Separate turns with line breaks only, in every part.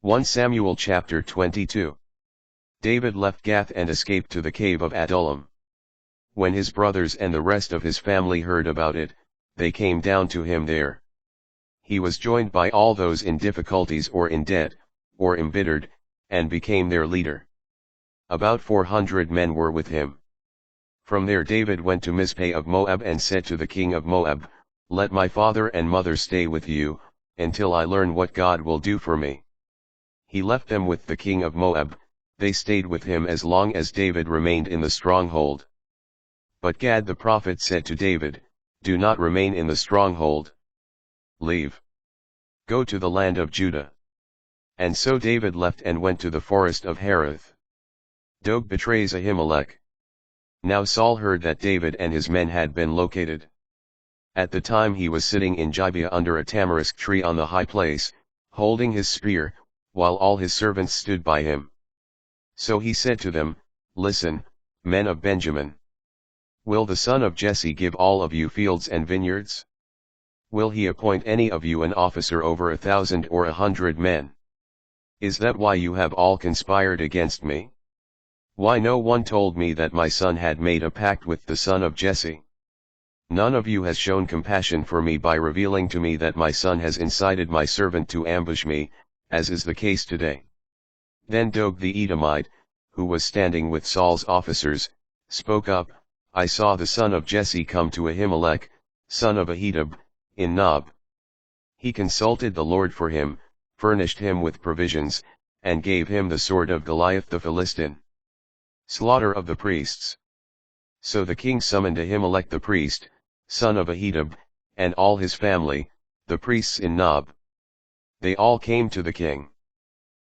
1 Samuel chapter 22. David left Gath and escaped to the cave of Adullam. When his brothers and the rest of his family heard about it, they came down to him there. He was joined by all those in difficulties or in debt, or embittered, and became their leader. About 400 men were with him. From there David went to Mizpeh of Moab and said to the king of Moab, "Let my father and mother stay with you, until I learn what God will do for me." He left them with the king of Moab. They stayed with him as long as David remained in the stronghold. But Gad the prophet said to David, "Do not remain in the stronghold. Leave. Go to the land of Judah." And so David left and went to the forest of Hereth. Doeg betrays Ahimelech. Now Saul heard that David and his men had been located. At the time he was sitting in Gibeah under a tamarisk tree on the high place, holding his spear, while all his servants stood by him. So he said to them, "Listen, men of Benjamin. Will the son of Jesse give all of you fields and vineyards? Will he appoint any of you an officer over 1,000 or 100 men? Is that why you have all conspired against me? Why no one told me that my son had made a pact with the son of Jesse? None of you has shown compassion for me by revealing to me that my son has incited my servant to ambush me, as is the case today." Then Doeg the Edomite, who was standing with Saul's officers, spoke up, "I saw the son of Jesse come to Ahimelech, son of Ahitub, in Nob. He consulted the Lord for him, furnished him with provisions, and gave him the sword of Goliath the Philistine." Slaughter of the priests. So the king summoned Ahimelech the priest, son of Ahitub, and all his family, the priests in Nob. They all came to the king.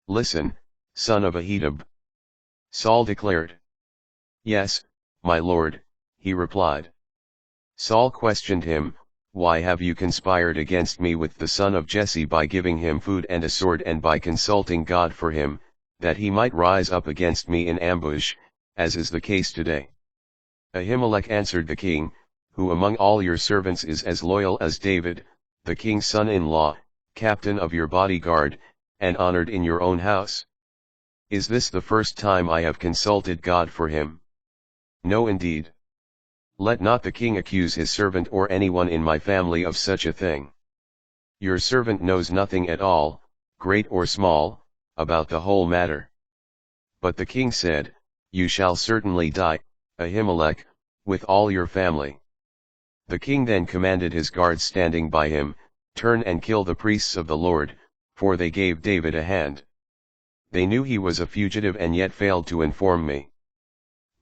"Listen, son of Ahitub." Saul declared. "Yes, my lord," he replied. Saul questioned him, "Why have you conspired against me with the son of Jesse by giving him food and a sword and by consulting God for him, that he might rise up against me in ambush, as is the case today?" Ahimelech answered the king, "Who among all your servants is as loyal as David, the king's son-in-law, captain of your bodyguard, and honored in your own house? Is this the first time I have consulted God for him? No indeed. Let not the king accuse his servant or anyone in my family of such a thing. Your servant knows nothing at all, great or small, about the whole matter." But the king said, "You shall certainly die, Ahimelech, with all your family." The king then commanded his guards standing by him, "Turn and kill the priests of the Lord, for they gave David a hand. They knew he was a fugitive and yet failed to inform me."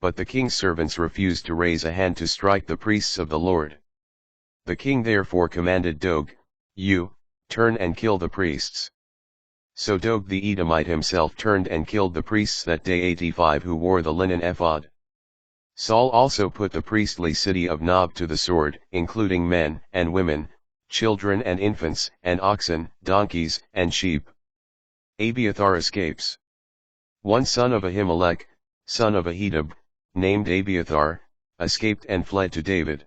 But the king's servants refused to raise a hand to strike the priests of the Lord. The king therefore commanded Doeg, "You, turn and kill the priests." So Doeg the Edomite himself turned and killed the priests that day 85 who wore the linen ephod. Saul also put the priestly city of Nob to the sword, including men and women, children and infants, and oxen, donkeys, and sheep. Abiathar escapes. One son of Ahimelech, son of Ahitub, named Abiathar, escaped and fled to David.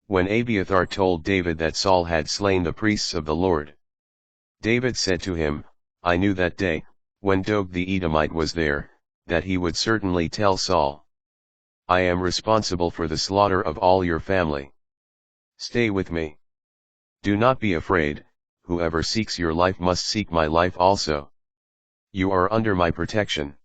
When Abiathar told David that Saul had slain the priests of the Lord, David said to him, "I knew that day, when Doeg the Edomite was there, that he would certainly tell Saul. I am responsible for the slaughter of all your family. Stay with me. Do not be afraid, whoever seeks your life must seek my life also. You are under my protection."